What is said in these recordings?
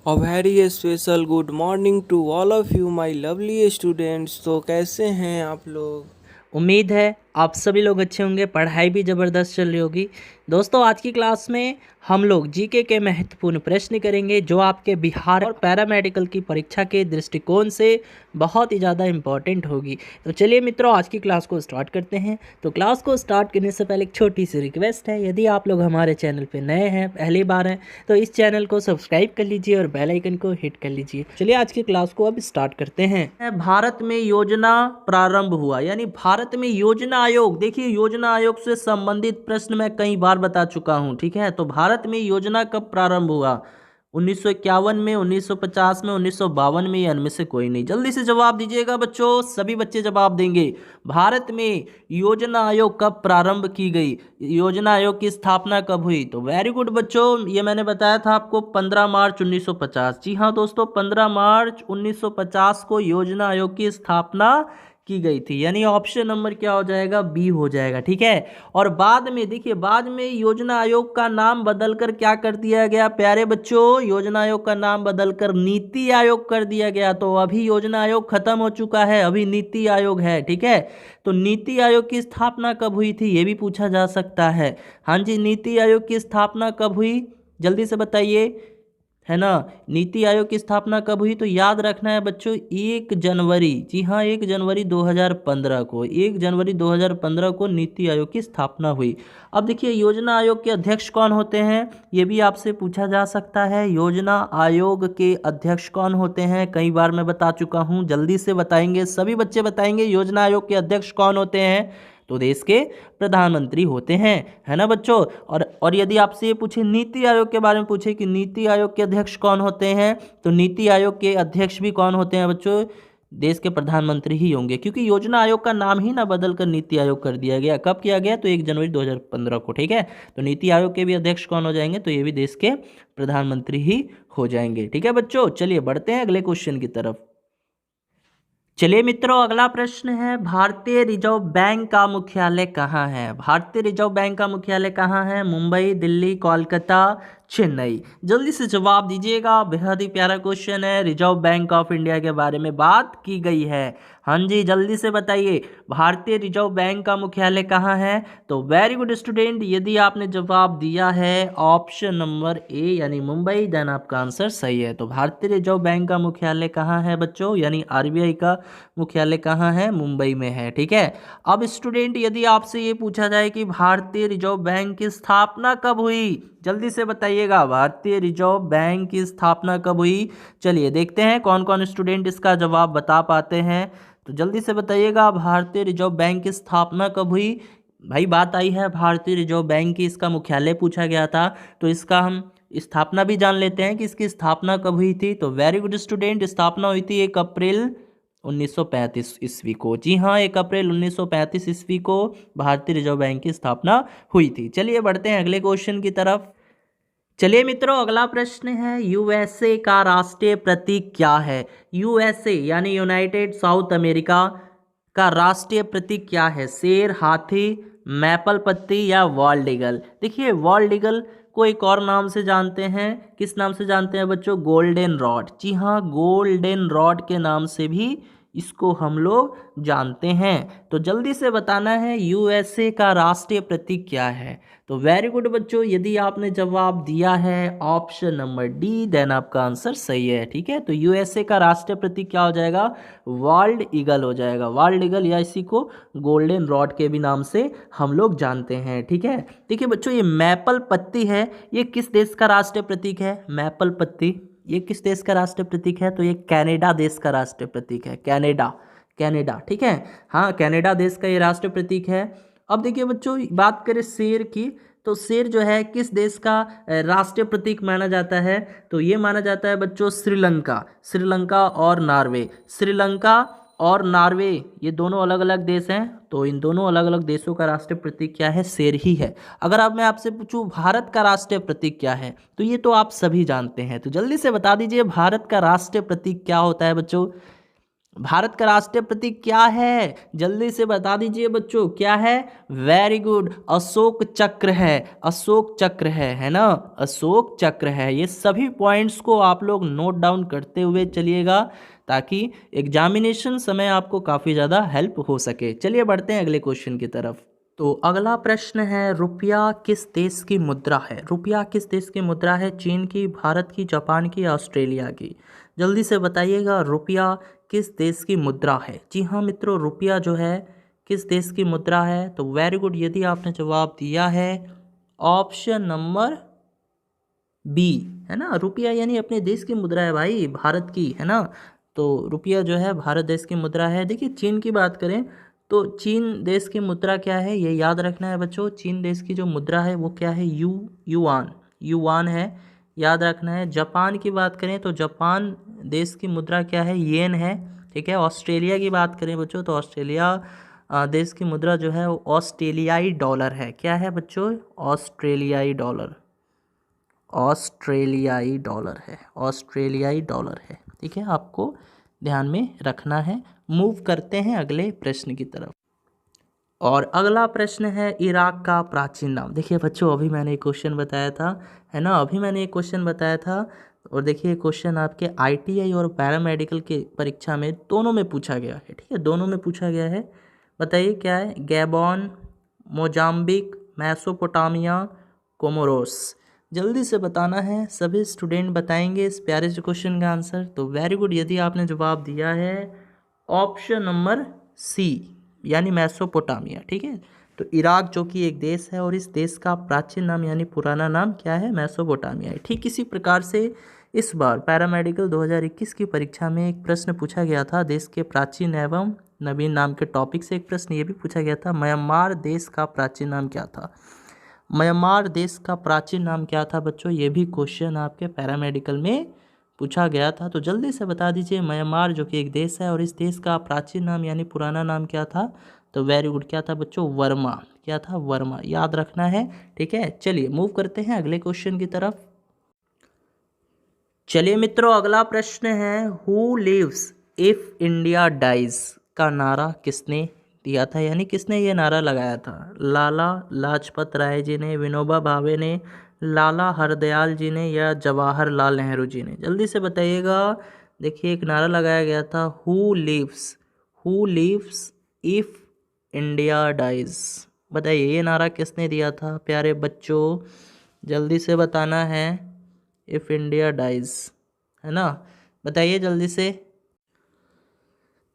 A very special good morning to all of you my lovely students। तो कैसे हैं आप लोग। उम्मीद है आप सभी लोग अच्छे होंगे। पढ़ाई भी ज़बरदस्त चल रही होगी। दोस्तों आज की क्लास में हम लोग जीके के महत्वपूर्ण प्रश्न करेंगे जो आपके बिहार और पैरामेडिकल की परीक्षा के दृष्टिकोण से बहुत ही ज़्यादा इम्पॉर्टेंट होगी। तो चलिए मित्रों आज की क्लास को स्टार्ट करते हैं। तो क्लास को स्टार्ट करने से पहले एक छोटी सी रिक्वेस्ट है, यदि आप लोग हमारे चैनल पर नए हैं, पहली बार हैं, तो इस चैनल को सब्सक्राइब कर लीजिए और बेल आइकन को हिट कर लीजिए। चलिए आज की क्लास को अब स्टार्ट करते हैं। भारत में योजना प्रारंभ हुआ, यानी भारत में योजना आयोग। देखिए योजना आयोग से संबंधित प्रश्न मैं कई बार बता चुका हूं, ठीक है। तो भारत में योजना कब प्रारंभ हुआ? 1951 में, 1950 में, 1952 में, या इनमें से कोई नहीं? जल्दी से जवाब दीजिएगा बच्चों, सभी बच्चे जवाब देंगे। भारत में योजना आयोग कब प्रारंभ की गई? योजना आयोग की स्थापना कब हुई? तो वेरी गुड बच्चों, ये मैंने बताया था आपको 15 मार्च 1950। जी हाँ दोस्तों, 15 मार्च 1950 को योजना आयोग की स्थापना की गई थी, यानी ऑप्शन नंबर क्या हो जाएगा? बी हो जाएगा, ठीक है। और बाद में देखिए, बाद में योजना आयोग का नाम बदलकर क्या कर दिया गया प्यारे बच्चों? योजना आयोग का नाम बदलकर नीति आयोग कर दिया गया। तो अभी योजना आयोग खत्म हो चुका है, अभी नीति आयोग है, ठीक है। तो नीति आयोग की स्थापना कब हुई थी ये भी पूछा जा सकता है। हाँ जी, नीति आयोग की स्थापना कब हुई? जल्दी से बताइए, है ना। नीति आयोग की स्थापना कब हुई? तो याद रखना है बच्चों, 1 जनवरी, जी हाँ 1 जनवरी 2015 को, 1 जनवरी 2015 को नीति आयोग की स्थापना हुई। अब देखिए योजना आयोग के अध्यक्ष कौन होते हैं, ये भी आपसे पूछा जा सकता है। योजना आयोग के अध्यक्ष कौन होते हैं? कई बार मैं बता चुका हूँ, जल्दी से बताएंगे, सभी बच्चे बताएंगे योजना आयोग के अध्यक्ष कौन होते हैं? तो देश के प्रधानमंत्री होते हैं, है ना बच्चों। और यदि आपसे ये पूछे नीति आयोग के बारे में, पूछे कि नीति आयोग के अध्यक्ष कौन होते हैं, तो नीति आयोग के अध्यक्ष भी कौन होते हैं बच्चों? देश के प्रधानमंत्री ही होंगे, क्योंकि योजना आयोग का नाम ही ना बदलकर नीति आयोग कर दिया गया। कब किया गया? तो 1 जनवरी 2015 को, ठीक है। तो नीति आयोग के भी अध्यक्ष कौन हो जाएंगे? तो ये भी देश के प्रधानमंत्री ही हो जाएंगे, ठीक है बच्चों। चलिए बढ़ते हैं अगले क्वेश्चन की तरफ। चलिए मित्रों अगला प्रश्न है, भारतीय रिजर्व बैंक का मुख्यालय कहाँ है? भारतीय रिजर्व बैंक का मुख्यालय कहाँ है? मुंबई, दिल्ली, कोलकाता, चेन्नई? जल्दी से जवाब दीजिएगा, बेहद ही प्यारा क्वेश्चन है। रिजर्व बैंक ऑफ इंडिया के बारे में बात की गई है। हाँ जी, जल्दी से बताइए भारतीय रिजर्व बैंक का मुख्यालय कहाँ है? तो वेरी गुड स्टूडेंट, यदि आपने जवाब दिया है ऑप्शन नंबर ए यानी मुंबई, देन आपका आंसर सही है। तो भारतीय रिजर्व बैंक का मुख्यालय कहाँ है बच्चों? यानी आरबीआई का मुख्यालय कहाँ है? मुंबई में है, ठीक है। अब स्टूडेंट यदि आपसे ये पूछा जाए कि भारतीय रिजर्व बैंक की स्थापना कब हुई, जल्दी से बताइएगा भारतीय रिजर्व बैंक की स्थापना कब हुई। चलिए देखते हैं कौन कौन स्टूडेंट इसका जवाब बता पाते हैं। तो जल्दी से बताइएगा भारतीय रिजर्व बैंक की स्थापना कब हुई। भाई बात आई है भारतीय रिजर्व बैंक की, इसका मुख्यालय पूछा गया था, तो इसका हम स्थापना भी जान लेते हैं कि इसकी स्थापना कब हुई थी। तो वेरी गुड स्टूडेंट, स्थापना हुई थी 1 अप्रैल 1935 ईस्वी को। जी हाँ, 1 अप्रैल 1935 ईस्वी को भारतीय रिजर्व बैंक की स्थापना हुई थी। चलिए बढ़ते हैं अगले क्वेश्चन की तरफ। चलिए मित्रों अगला प्रश्न है, यूएसए का राष्ट्रीय प्रतीक क्या है? यूएसए यानी यूनाइटेड साउथ अमेरिका का राष्ट्रीय प्रतीक क्या है? शेर, हाथी, मैपल पत्ती या वॉल्ड ईगल? देखिए वॉल्ड ईगल को एक और नाम से जानते हैं, किस नाम से जानते हैं बच्चों? Golden rod. जी हाँ, गोल्डन रॉड के नाम से भी इसको हम लोग जानते हैं। तो जल्दी से बताना है यूएसए का राष्ट्रीय प्रतीक क्या है। तो वेरी गुड बच्चों, यदि आपने जवाब दिया है ऑप्शन नंबर डी, देन आपका आंसर सही है, ठीक है। तो यूएसए का राष्ट्रीय प्रतीक क्या हो जाएगा? वर्ल्ड ईगल हो जाएगा, वर्ल्ड ईगल, या इसी को गोल्डन रॉड के भी नाम से हम लोग जानते हैं, ठीक है। देखिए बच्चों ये मैपल पत्ती है, ये किस देश का राष्ट्रीय प्रतीक है? मैपल पत्ती ये किस देश का राष्ट्रीय प्रतीक है? तो ये कनाडा देश का राष्ट्रीय प्रतीक है, कनाडा, कनाडा, ठीक है। हाँ, कनाडा देश का ये राष्ट्रीय प्रतीक है। अब देखिए बच्चों बात करें शेर की, तो शेर जो है किस देश का राष्ट्रीय प्रतीक माना जाता है? तो ये माना जाता है बच्चों श्रीलंका, श्रीलंका और नॉर्वे। श्रीलंका और नॉर्वे ये दोनों अलग अलग देश हैं, तो इन दोनों अलग अलग देशों का राष्ट्रीय प्रतीक क्या है? शेर ही है। अगर अब मैं आपसे पूछूं भारत का राष्ट्रीय प्रतीक क्या है, तो ये तो आप सभी जानते हैं। तो जल्दी से बता दीजिए भारत का राष्ट्रीय प्रतीक क्या होता है बच्चों? भारत का राष्ट्रीय प्रतीक क्या है? जल्दी से बता दीजिए बच्चों, क्या है? वेरी गुड, अशोक चक्र है। अशोक चक्र है ना? अशोक चक्र है। ये सभी पॉइंट्स को आप लोग नोट डाउन करते हुए चलिएगा ताकि एग्जामिनेशन समय आपको काफ़ी ज़्यादा हेल्प हो सके। चलिए बढ़ते हैं अगले क्वेश्चन की तरफ। तो अगला प्रश्न है, रुपया किस देश की मुद्रा है? रुपया किस देश की मुद्रा है? चीन की, भारत की, जापान की, ऑस्ट्रेलिया की? जल्दी से बताइएगा, रुपया किस देश की मुद्रा है? जी हाँ मित्रों, रुपया जो है किस देश की मुद्रा है? तो वेरी गुड, यदि आपने जवाब दिया है ऑप्शन नंबर बी, है ना। रुपया यानी अपने देश की मुद्रा है भाई, भारत की, है ना। तो रुपया जो है भारत देश की मुद्रा है। देखिए चीन की बात करें तो चीन देश की मुद्रा क्या है, ये याद रखना है बच्चों। चीन देश की जो मुद्रा है वो क्या है? युआन, युआन है, याद रखना है। जापान की बात करें तो जापान देश की मुद्रा क्या है? येन है, ठीक है। ऑस्ट्रेलिया की बात करें बच्चों तो ऑस्ट्रेलिया देश की मुद्रा जो है वो ऑस्ट्रेलियाई डॉलर है। क्या है बच्चों? ऑस्ट्रेलियाई डॉलर, ऑस्ट्रेलियाई डॉलर है, ऑस्ट्रेलियाई डॉलर है, ठीक है। आपको ध्यान में रखना है। मूव करते हैं अगले प्रश्न की तरफ। और अगला प्रश्न है, इराक का प्राचीन नाम। देखिए बच्चों, अभी मैंने एक क्वेश्चन बताया था, है ना। अभी मैंने एक क्वेश्चन बताया था और देखिए क्वेश्चन आपके आईटीआई और पैरामेडिकल के परीक्षा में दोनों में पूछा गया है, ठीक है। दोनों में पूछा गया है। बताइए क्या है? Gabon, Mozambique, Mesopotamia, Comoros. जल्दी से बताना है, सभी स्टूडेंट बताएंगे इस प्यारे से क्वेश्चन का आंसर। तो वेरी गुड, यदि आपने जवाब दिया है ऑप्शन नंबर सी यानी मेसोपोटामिया, ठीक है। तो इराक जो कि एक देश है और इस देश का प्राचीन नाम यानी पुराना नाम क्या है? मेसोपोटामिया है। ठीक इसी प्रकार से इस बार पैरामेडिकल 2021 की परीक्षा में एक प्रश्न पूछा गया था, देश के प्राचीन एवं नवीन नाम के टॉपिक से एक प्रश्न ये भी पूछा गया था, म्यांमार देश का प्राचीन नाम क्या था? म्यांमार देश का प्राचीन नाम क्या था बच्चों? ये भी क्वेश्चन आपके पैरामेडिकल में पूछा गया था। तो जल्दी से बता दीजिए, म्यांमार जो कि एक देश है और इस देश का प्राचीन नाम यानी पुराना नाम क्या था? तो वेरी गुड, क्या था बच्चों? वर्मा। क्या था? वर्मा, याद रखना है, ठीक है। चलिए मूव करते हैं अगले क्वेश्चन की तरफ। चलिए मित्रों, अगला प्रश्न है, who lives if India dies का नारा किसने दिया था, यानी किसने ये नारा लगाया था? लाला लाजपत राय जी ने, विनोबा भावे ने, लाला हरदयाल जी ने, या जवाहरलाल नेहरू जी ने? जल्दी से बताइएगा। देखिए एक नारा लगाया गया था, who lives if India dies. बताइए ये नारा किसने दिया था प्यारे बच्चों? जल्दी से बताना है। इफ इंडिया डाइज, है ना, बताइए जल्दी से।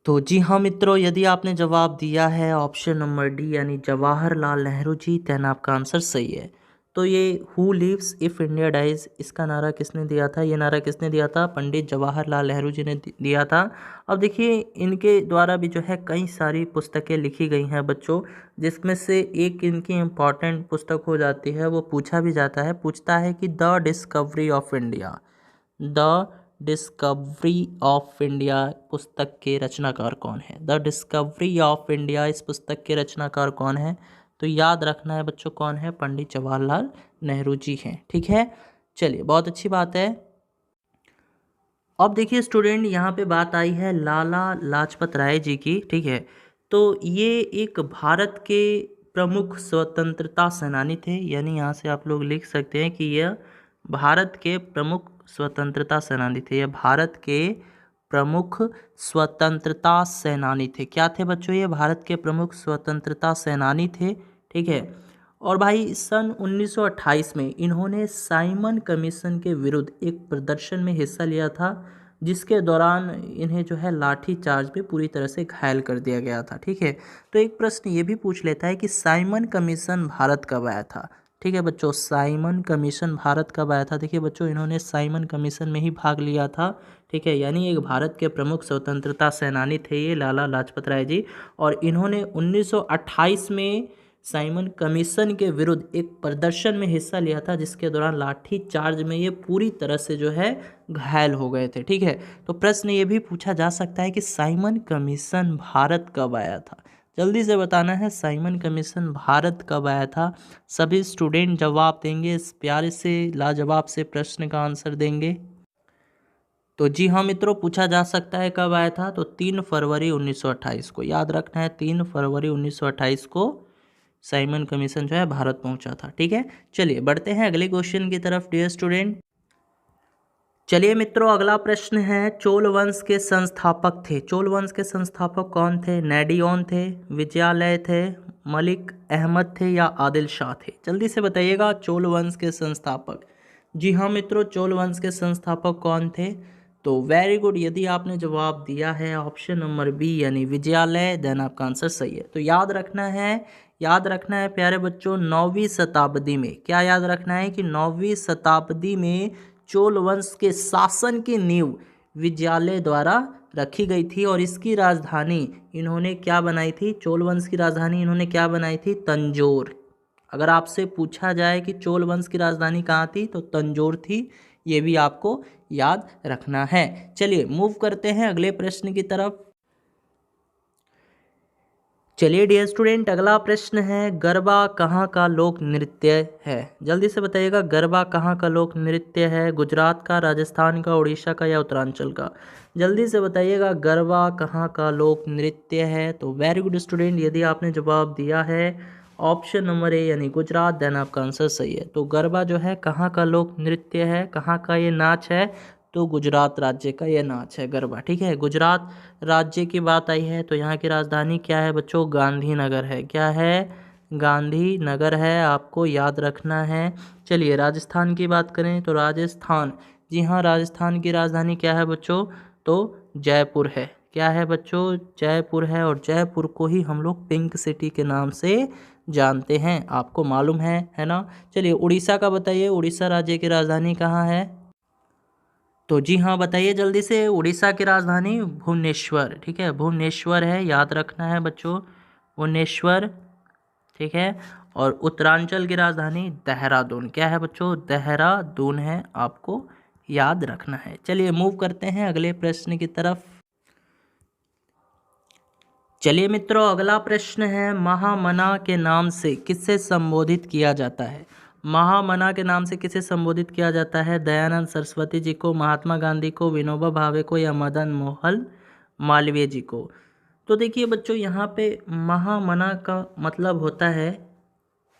तो जी हाँ मित्रों, यदि आपने जवाब दिया है ऑप्शन नंबर डी यानी जवाहरलाल नेहरू जी, देन आपका आंसर सही है। तो ये who lives if India dies, इसका नारा किसने दिया था? ये नारा किसने दिया था? पंडित जवाहरलाल नेहरू जी ने दिया था। अब देखिए इनके द्वारा भी जो है कई सारी पुस्तकें लिखी गई हैं बच्चों, जिसमें से एक इनकी इम्पॉर्टेंट पुस्तक हो जाती है, वो पूछा भी जाता है, पूछता है कि the discovery of India, the discovery of India पुस्तक के रचनाकार कौन है? द डिस्कवरी ऑफ इंडिया, इस पुस्तक के रचनाकार कौन है? तो याद रखना है बच्चों, कौन है? पंडित जवाहरलाल नेहरू जी हैं, ठीक है। चलिए बहुत अच्छी बात है। अब देखिए स्टूडेंट, यहाँ पे बात आई है लाला लाजपत राय जी की, ठीक है। तो ये एक भारत के प्रमुख स्वतंत्रता सेनानी थे, यानी यहाँ से आप लोग लिख सकते हैं कि यह भारत के प्रमुख स्वतंत्रता सेनानी थे। यह भारत के प्रमुख स्वतंत्रता सेनानी थे। क्या थे बच्चों? ये भारत के प्रमुख स्वतंत्रता सेनानी थे, ठीक है। और भाई सन 1928 में इन्होंने साइमन कमीशन के विरुद्ध एक प्रदर्शन में हिस्सा लिया था, जिसके दौरान इन्हें जो है लाठी चार्ज पे पूरी तरह से घायल कर दिया गया था, ठीक है। तो एक प्रश्न ये भी पूछ लेता है कि साइमन कमीशन भारत कब आया था? ठीक है बच्चों, साइमन कमीशन भारत कब आया था? देखिए बच्चों, इन्होंने साइमन कमीशन में ही भाग लिया था, ठीक है। यानी एक भारत के प्रमुख स्वतंत्रता सेनानी थे ये लाला लाजपत राय जी, और इन्होंने 1928 में साइमन कमीशन के विरुद्ध एक प्रदर्शन में हिस्सा लिया था, जिसके दौरान लाठी चार्ज में ये पूरी तरह से जो है घायल हो गए थे, ठीक है। तो प्रश्न ये भी पूछा जा सकता है कि साइमन कमीशन भारत कब आया था? जल्दी से बताना है, साइमन कमीशन भारत कब आया था? सभी स्टूडेंट जवाब देंगे, इस प्यारे से लाजवाब से प्रश्न का आंसर देंगे। तो जी हाँ मित्रों, पूछा जा सकता है कब आया था, तो 3 फरवरी 1928 को। याद रखना है 3 फरवरी 1928 को साइमन कमीशन जो है भारत पहुंचा था। ठीक है, चलिए बढ़ते हैं अगले क्वेश्चन की तरफ डियर स्टूडेंट। चलिए मित्रों, अगला प्रश्न है, चोल वंश के संस्थापक थे। चोल वंश के संस्थापक कौन थे? नेडियोन थे, विजयालय थे, मलिक अहमद थे या आदिल शाह थे? जल्दी से बताइएगा चोल वंश के संस्थापक। जी हाँ मित्रों, चोल वंश के संस्थापक कौन थे? तो वेरी गुड, यदि आपने जवाब दिया है ऑप्शन नंबर बी यानी विजयालय, देन आपका आंसर सही है। तो याद रखना है प्यारे बच्चों, 9वीं शताब्दी में, क्या याद रखना है कि 9वीं शताब्दी में चोल वंश के शासन की नींव विजयालय द्वारा रखी गई थी और इसकी राजधानी इन्होंने क्या बनाई थी? चोल वंश की राजधानी इन्होंने क्या बनाई थी? तंजौर। अगर आपसे पूछा जाए कि चोल वंश की राजधानी कहाँ थी, तो तंजौर थी। ये भी आपको याद रखना है। चलिए मूव करते हैं अगले प्रश्न की तरफ। चलिए डियर स्टूडेंट, अगला प्रश्न है, गरबा कहाँ का लोक नृत्य है? जल्दी से बताइएगा, गरबा कहाँ का लोक नृत्य है? गुजरात का, राजस्थान का, उड़ीसा का या उत्तरांचल का? जल्दी से बताइएगा गरबा कहाँ का लोक नृत्य है। तो वेरी गुड स्टूडेंट, यदि आपने जवाब दिया है ऑप्शन नंबर ए यानी गुजरात, देन आपका आंसर सही है। तो गरबा जो है कहाँ का लोक नृत्य है, कहाँ का ये नाच है? तो गुजरात राज्य का ये नाच है गरबा। ठीक है, गुजरात राज्य की बात आई है तो यहाँ की राजधानी क्या है बच्चों? गांधीनगर है। क्या है? गांधीनगर है, आपको याद रखना है। चलिए राजस्थान की बात करें तो राजस्थान, जी हाँ, राजस्थान की राजधानी क्या है बच्चों? तो जयपुर है। क्या है बच्चों? जयपुर है, और जयपुर को ही हम लोग पिंक सिटी के नाम से जानते हैं, आपको मालूम है ना। चलिए उड़ीसा का बताइए, उड़ीसा राज्य की राजधानी कहाँ है? तो जी हाँ बताइए जल्दी से, उड़ीसा की राजधानी भुवनेश्वर। ठीक है, भुवनेश्वर है, याद रखना है बच्चों, भुवनेश्वर। ठीक है, और उत्तरांचल की राजधानी देहरादून। क्या है बच्चों? देहरादून है, आपको याद रखना है। चलिए मूव करते हैं अगले प्रश्न की तरफ। चलिए मित्रों, अगला प्रश्न है, महामना के नाम से किसे संबोधित किया जाता है? महामना के नाम से किसे संबोधित किया जाता है? दयानंद सरस्वती जी को, महात्मा गांधी को, विनोबा भावे को या मदन मोहन मालवीय जी को? तो देखिए बच्चों, यहाँ पे महामना का मतलब होता है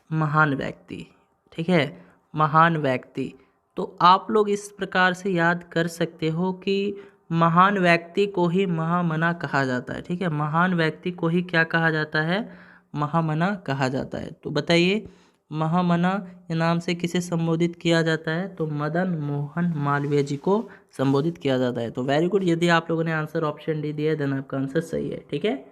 महान व्यक्ति। ठीक है, महान व्यक्ति। तो आप लोग इस प्रकार से याद कर सकते हो कि महान व्यक्ति को ही महामना कहा जाता है। ठीक है, महान व्यक्ति को ही क्या कहा जाता है? महामना कहा जाता है। तो बताइए महामना के नाम से किसे संबोधित किया जाता है? तो मदन मोहन मालवीय जी को संबोधित किया जाता है। तो वेरी गुड, यदि आप लोगों ने आंसर ऑप्शन डी दिया है देन आपका आंसर सही है। ठीक है,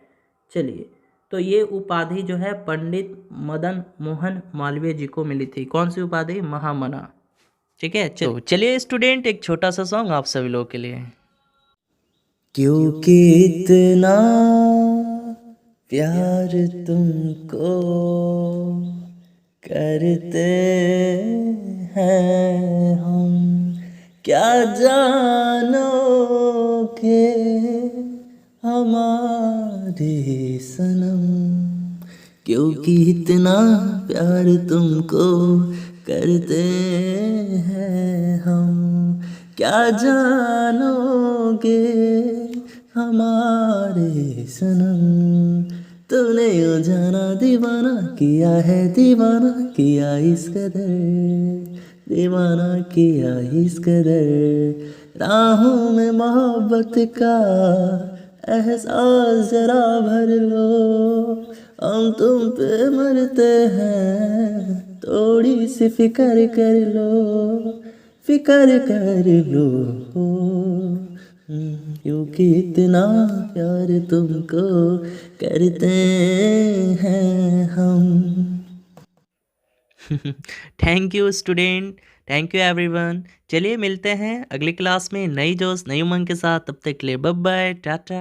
चलिए, तो ये उपाधि जो है पंडित मदन मोहन मालवीय जी को मिली थी। कौन सी उपाधि? महामना। ठीक है, तो चलिए स्टूडेंट, एक छोटा सा सॉन्ग आप सभी लोगों के लिए। क्योंकि इतना प्यार तुमको करते हैं हम, क्या जानोगे हमारे सनम, क्योंकि इतना प्यार तुमको करते हैं हम, क्या जानोगे हमारे सनम, तूने यूं जाना दीवाना किया है, दीवाना किया इस कदर, दीवाना किया इस कदर, राहों में मोहब्बत का एहसास जरा भर लो, हम तुम पे मरते हैं, थोड़ी सी फिक्र कर लो, फिक्र कर लो, क्योंकि इतना प्यार तुमको करते हैं हम। Thank you student, thank you everyone. चलिए मिलते हैं अगली क्लास में नई जोश नई उमंग के साथ। तब तक के लिए बाय बाय, टाटा।